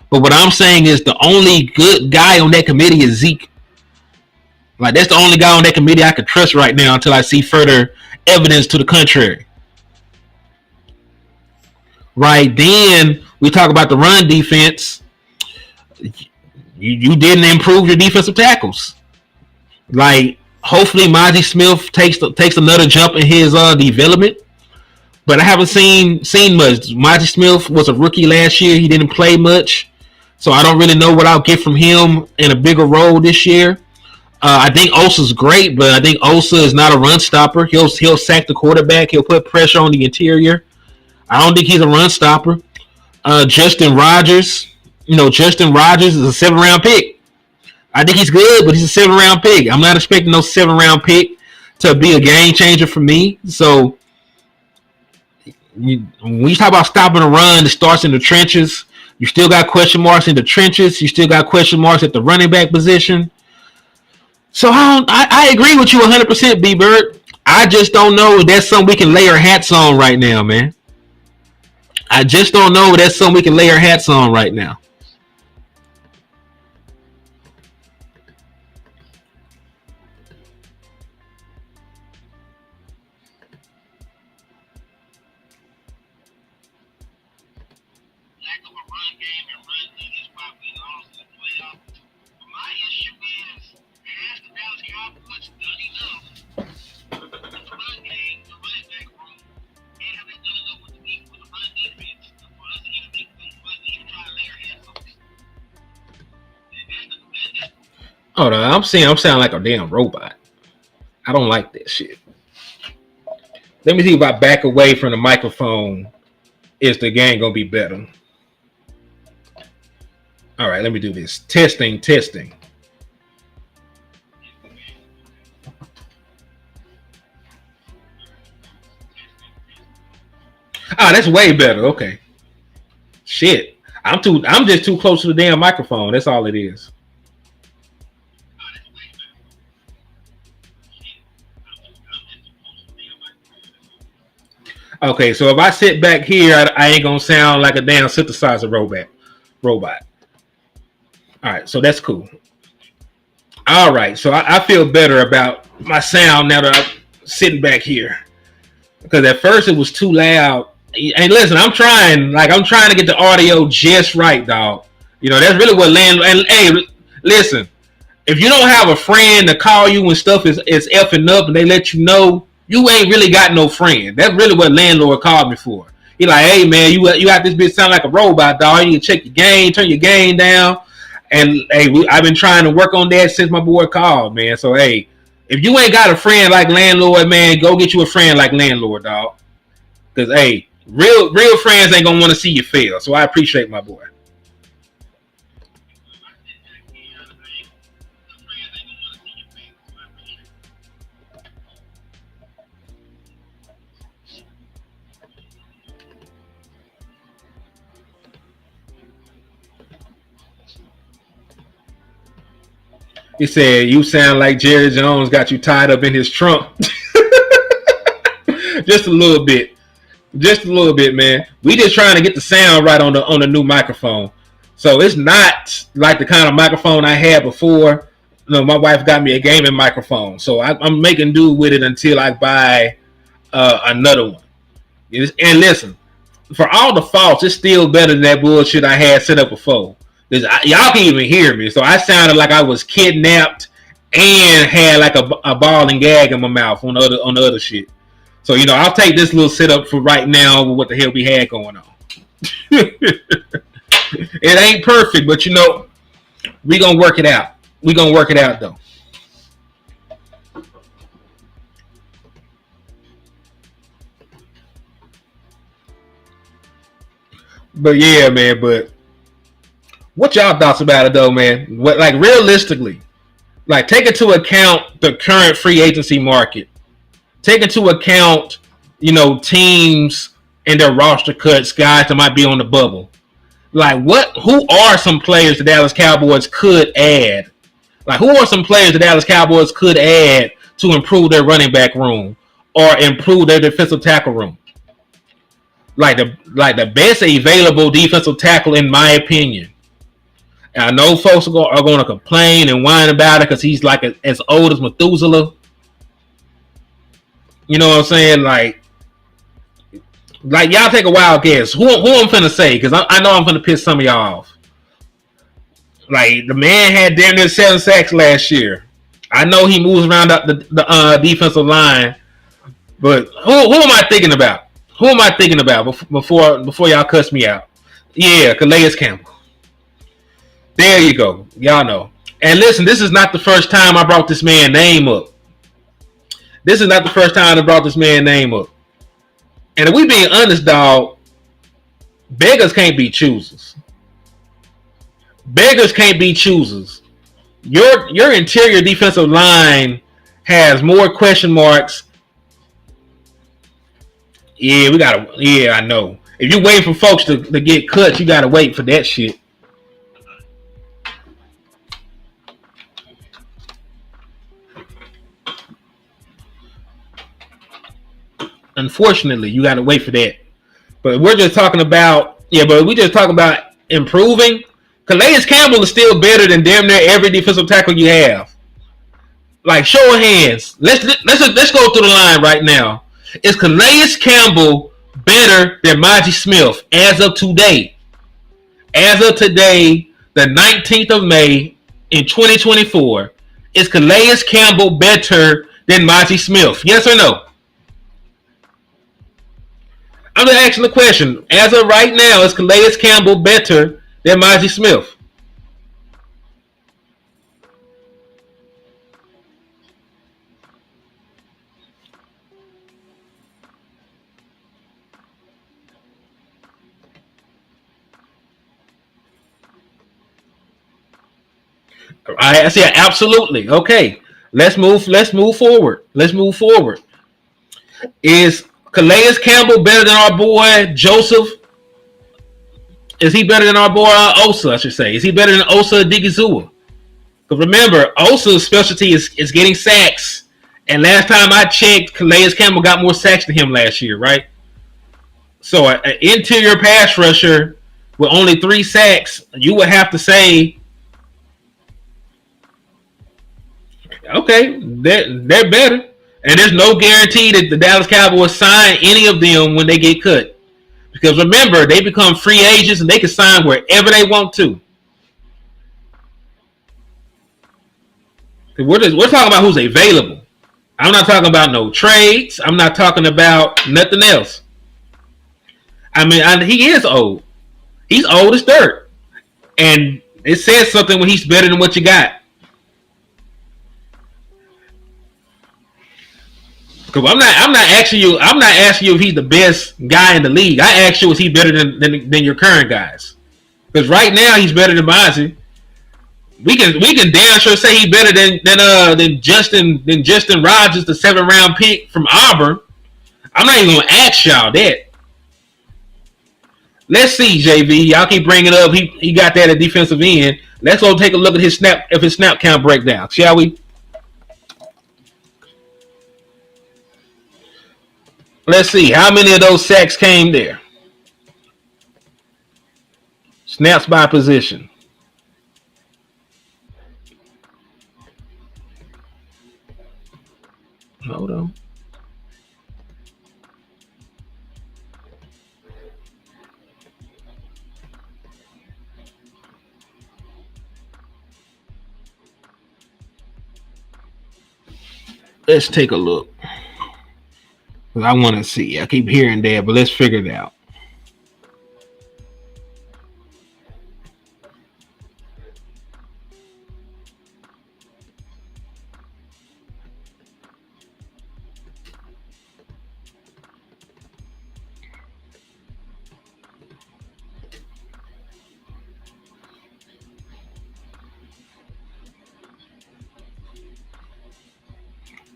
But what I'm saying is the only good guy on that committee is Zeke. Like that's the only guy on that committee I can trust right now until I see further evidence to the contrary. Right, then we talk about the run defense. You didn't improve your defensive tackles. Like hopefully Mozzie Smith takes another jump in his development. but I haven't seen much. Monty Smith was a rookie last year. He didn't play much, so I don't really know what I'll get from him in a bigger role this year. I think Osa's great, but I think Osa is not a run stopper. He'll sack the quarterback. He'll put pressure on the interior. I don't think he's a run stopper. Justin Rogers, Justin Rogers is a 7th-round pick. I think he's good, but he's a 7th-round pick. I'm not expecting no 7th-round pick to be a game changer for me. So when you talk about stopping a run, it starts in the trenches. You still got question marks in the trenches. You still got question marks at the running back position. So I agree with you 100%, B-Bird. I just don't know if that's something we can lay our hats on right now, man. I just don't know if that's something we can lay our hats on right now. Oh no, I'm sounding like a damn robot. I don't like that shit. Let me see if I back away from the microphone. Is the game gonna be better? All right, let me do this. Testing. Ah, that's way better. Okay. Shit. I'm just too close to the damn microphone. That's all it is. Okay, so if I sit back here, I ain't gonna sound like a damn synthesizer robot. All right, so that's cool. All right, so I feel better about my sound now that I'm sitting back here. Because at first it was too loud. And listen, I'm trying to get the audio just right, dog. That's really what and hey, listen, if you don't have a friend to call you when stuff is effing up and they let you know, you ain't really got no friend. That's really what landlord called me for. He like, hey man, you got this bitch sound like a robot, dog. You need to check your game, turn your game down. And hey, I've been trying to work on that since my boy called, man. So hey, if you ain't got a friend like landlord, man, go get you a friend like landlord, dog. Because hey, real friends ain't gonna want to see you fail. So I appreciate my boy. He said, you sound like Jerry Jones got you tied up in his trunk. Just a little bit. Just a little bit, man. We just trying to get the sound right on the new microphone. So it's not like the kind of microphone I had before. My wife got me a gaming microphone. So I'm making do with it until I buy another one. And listen, for all the faults, it's still better than that bullshit I had set up before. Y'all can't even hear me, so I sounded like I was kidnapped and had like a ball and gag in my mouth on the other shit. So I'll take this little setup for right now with what the hell we had going on. It ain't perfect, but we gonna work it out. We gonna work it out though. But yeah, man. But what y'all thoughts about it though, man? What, like, realistically, like, take into account the current free agency market. Take into account, teams and their roster cuts, guys that might be on the bubble. Like, who are some players the Dallas Cowboys could add? Like, who are some players the Dallas Cowboys could add to improve their running back room or improve their defensive tackle room? Like the best available defensive tackle, in my opinion. And I know folks are going to complain and whine about it because he's like as old as Methuselah. You know what I'm saying? Like y'all take a wild guess. Who I'm finna say? Because I know I'm finna piss some of y'all off. Like, the man had damn near 7 sacks last year. I know he moves around the defensive line, but who am I thinking about? Who am I thinking about before y'all cuss me out? Yeah, Calais Campbell. There you go. Y'all know. And listen, this is not the first time I brought this man's name up. This is not the first time I brought this man's name up. And if we being honest, dog, beggars can't be choosers. Beggars can't be choosers. Your interior defensive line has more question marks. Yeah, we gotta. Yeah, I know. If you wait for folks to get cut, you gotta wait for that shit. Unfortunately, you gotta wait for that. But we're just talking about But we just talking about improving. Calais Campbell is still better than damn near every defensive tackle you have. Like, show of hands. Let's go through the line right now. Is Calais Campbell better than Maji Smith as of today? As of today, the 19th of May in 2024, is Calais Campbell better than Maji Smith? Yes or no? I'm just asking the question. As of right now, is Calais Campbell better than Maji Smith? I said absolutely. Okay, let's move forward. Let's move forward. Is Calais Campbell better than our boy Joseph? Is he better than our boy Osa? I should say. Is he better than Osa Digizua? Because remember, Osa's specialty is getting sacks. And last time I checked, Calais Campbell got more sacks than him last year, right? So an interior pass rusher with only 3 sacks, you would have to say, okay, they're better. And there's no guarantee that the Dallas Cowboys sign any of them when they get cut. Because remember, they become free agents and they can sign wherever they want to. We're talking about who's available. I'm not talking about no trades. I'm not talking about nothing else. I mean, he is old. He's old as dirt. And it says something when he's better than what you got. Because I'm not asking you if he's the best guy in the league. I ask you, is he better than your current guys? Because right now he's better than Bonzi. We can damn sure say he's better than Justin Rogers, the 7th round pick from Auburn. I'm not even gonna ask y'all that. Let's see, JV. Y'all keep bringing it up. He got that at defensive end. Let's go take a look at his snap count breakdown, shall we? Let's see how many of those sacks came there. Snaps by position. Hold on. Let's take a look. I want to see. I keep hearing that, but let's figure it out.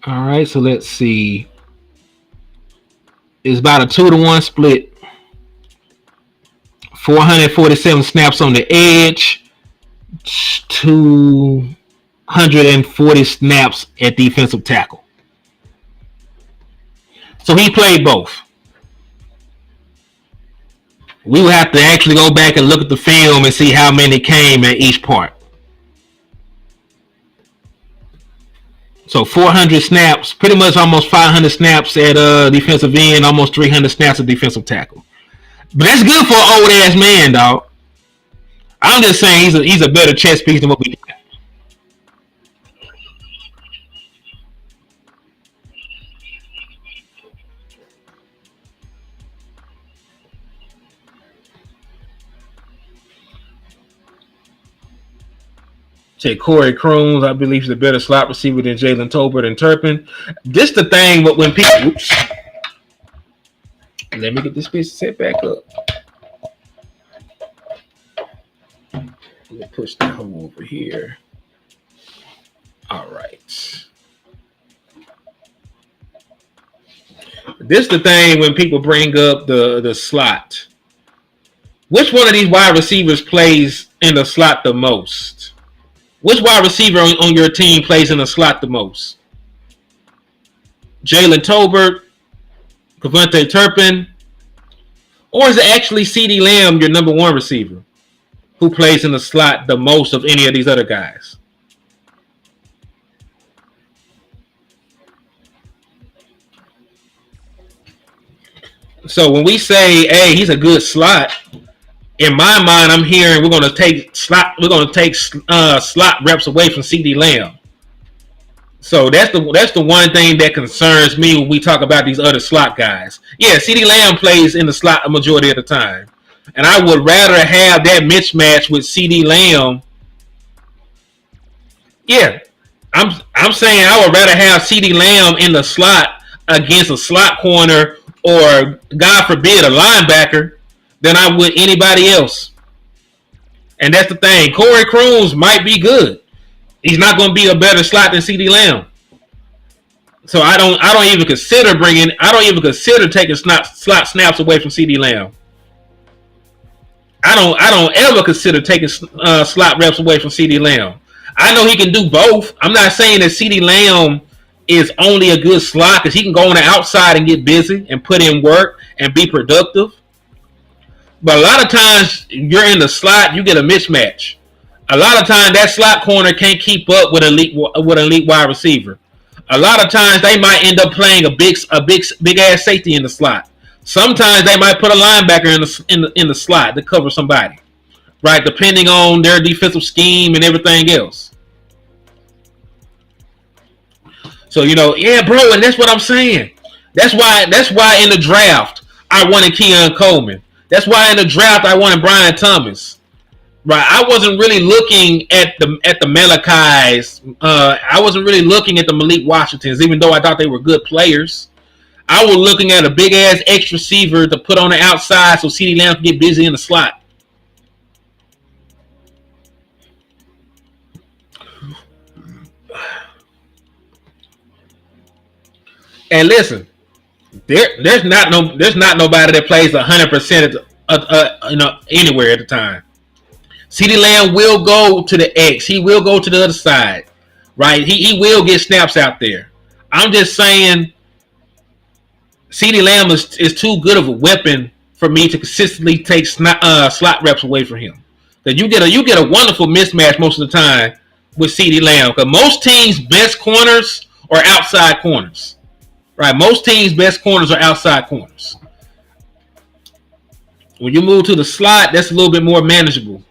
All right, so let's see. It's about a 2-to-1 split. 447 snaps on the edge. 240 snaps at defensive tackle. So he played both. We would have to actually go back and look at the film and see how many came at each part. So 400 snaps, pretty much almost 500 snaps at defensive end, almost 300 snaps at defensive tackle. But that's good for an old ass man, dog. I'm just saying he's a better chess piece than what we got. Say Corey Crooms, I believe he's a better slot receiver than Jalen Tolbert and Turpin. This the thing, but when people, oops, let me get this bitch set back up. Let me push that hole over here. All right. This the thing when people bring up the slot. Which one of these wide receivers plays in the slot the most? Which wide receiver on your team plays in the slot the most? Jalen Tolbert, Cavante Turpin, or is it actually CeeDee Lamb, your number one receiver, who plays in the slot the most of any of these other guys? So when we say, "Hey, he's a good slot," in my mind, I'm hearing we're going to take slot reps away from CeeDee Lamb. So that's the one thing that concerns me when we talk about these other slot guys. Yeah, CeeDee Lamb plays in the slot a majority of the time, and I would rather have that mismatch with CeeDee Lamb. Yeah, I'm saying I would rather have CeeDee Lamb in the slot against a slot corner or, God forbid, a linebacker than I would anybody else. And that's the thing. Corey Crooms might be good. He's not going to be a better slot than CeeDee Lamb. So I don't even consider taking slot snaps away from CeeDee Lamb. I don't ever consider taking slot reps away from CeeDee Lamb. I know he can do both. I'm not saying that CeeDee Lamb is only a good slot because he can go on the outside and get busy and put in work and be productive. But a lot of times you're in the slot, you get a mismatch. A lot of times that slot corner can't keep up with elite wide receiver. A lot of times they might end up playing a big ass safety in the slot. Sometimes they might put a linebacker in the slot to cover somebody, right? Depending on their defensive scheme and everything else. So yeah, bro, and that's what I'm saying. That's why in the draft I wanted Keon Coleman. That's why in the draft I wanted Brian Thomas. Right, I wasn't really looking at the Malachis. I wasn't really looking at the Malik Washingtons, even though I thought they were good players. I was looking at a big ass X receiver to put on the outside so CeeDee Lamb can get busy in the slot. And listen, there's not nobody that plays 100% anywhere at the time. CeeDee Lamb will go to the X. He will go to the other side, right? He will get snaps out there. I'm just saying CeeDee Lamb is too good of a weapon for me to consistently take slot reps away from him. That you get a wonderful mismatch most of the time with CeeDee Lamb, because most teams' best corners are outside corners, right? Most teams' best corners are outside corners. When you move to the slot, that's a little bit more manageable.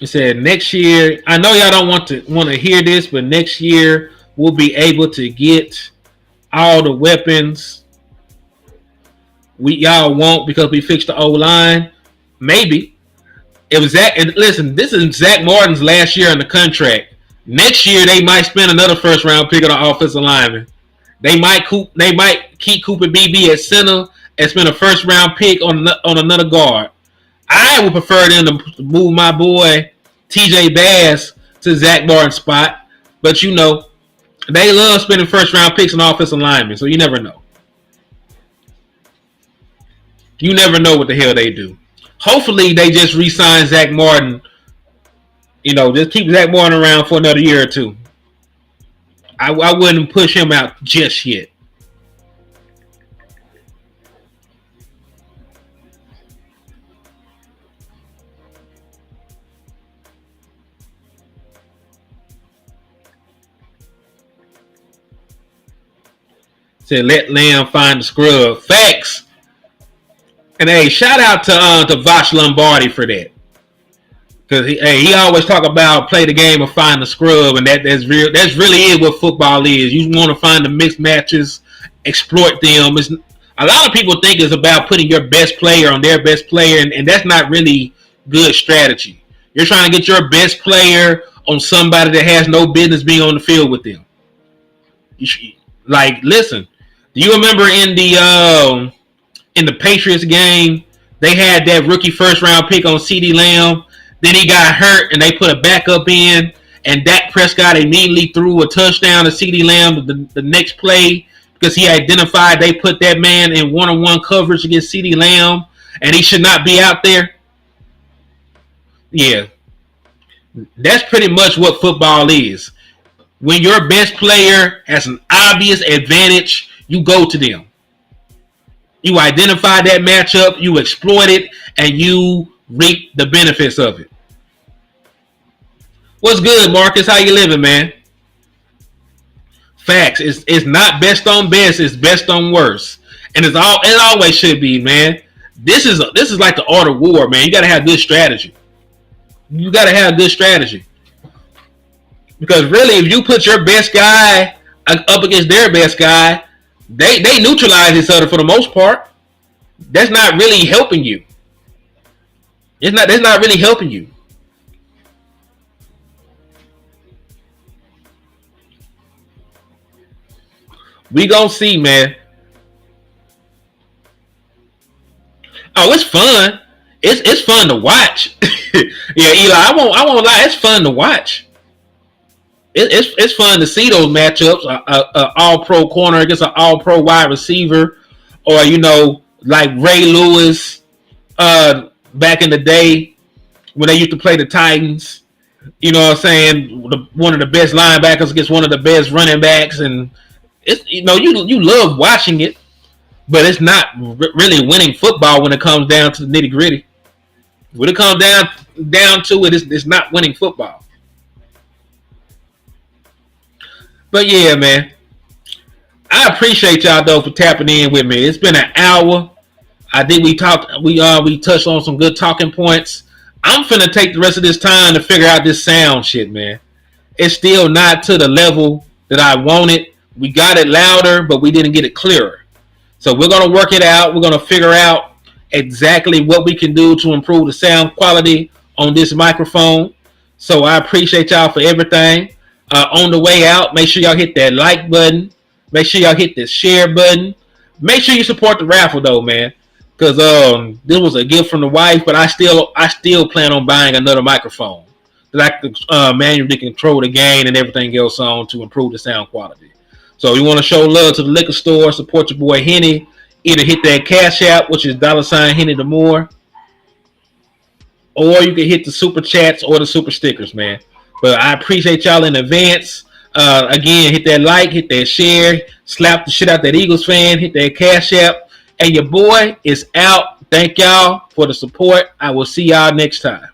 It said next year, I know y'all don't want to hear this, but next year we'll be able to get all the weapons y'all won't because we fixed the O-line. Maybe. It was Zach, and listen, this is Zach Martin's last year on the contract. Next year they might spend another first round pick on the offensive lineman. They might keep Cooper BB at center and spend a first round pick on another guard. I would prefer them to move my boy TJ Bass to Zach Martin's spot, but they love spending first round picks on offensive linemen, so you never know. You never know what the hell they do. Hopefully they just re-sign Zach Martin. Just keep Zach Martin around for another year or two. I wouldn't push him out just yet. Said let Lamb find the scrub. Facts. And hey, shout out to Vosh Lombardi for that. Because he always talk about play the game and find the scrub, and that's real. That's really what football is. You want to find the mixed matches, exploit them. A lot of people think it's about putting your best player on their best player, and that's not really good strategy. You're trying to get your best player on somebody that has no business being on the field with them. Like, listen, do you remember in the Patriots game, they had that rookie first round pick on CeeDee Lamb. Then he got hurt, and they put a backup in, and Dak Prescott immediately threw a touchdown to CeeDee Lamb the next play because he identified they put that man in one-on-one coverage against CeeDee Lamb, and he should not be out there. Yeah, that's pretty much what football is. When your best player has an obvious advantage, you go to them. You identify that matchup, you exploit it, and you reap the benefits of it. What's good, Marcus? How you living, man? Facts. It's not best on best, it's best on worst. And it always should be, man. This is like the art of war, man. You gotta have good strategy. You gotta have good strategy. Because really, if you put your best guy up against their best guy, they neutralize each other for the most part. That's not really helping you. That's not really helping you. We gonna see, man. Oh, it's fun. It's fun to watch. Yeah, Eli, I won't lie. It's fun to watch. It's fun to see those matchups. All pro corner against an all pro wide receiver, or like Ray Lewis, back in the day when they used to play the Titans. You know what I'm saying? One of the best linebackers against one of the best running backs, and it's you love watching it, but it's not really winning football when it comes down to the nitty gritty. When it comes down to it, it's not winning football. But yeah, man, I appreciate y'all though for tapping in with me. It's been an hour. I think we touched on some good talking points. I'm finna take the rest of this time to figure out this sound shit, man. It's still not to the level that I wanted. We got it louder, but we didn't get it clearer. So we're gonna work it out. We're gonna figure out exactly what we can do to improve the sound quality on this microphone. So I appreciate y'all for everything. On the way out, make sure y'all hit that like button. Make sure y'all hit the share button. Make sure you support the raffle though, man. Because this was a gift from the wife, but I still plan on buying another microphone that I can manually control the gain and everything else on to improve the sound quality. So you want to show love to the liquor store, support your boy Henny. Either hit that Cash App, which is $ Hennythemoor, or you can hit the super chats or the super stickers, man. But I appreciate y'all in advance. Again, hit that like, hit that share, slap the shit out that Eagles fan, hit that Cash App. And your boy is out. Thank y'all for the support. I will see y'all next time.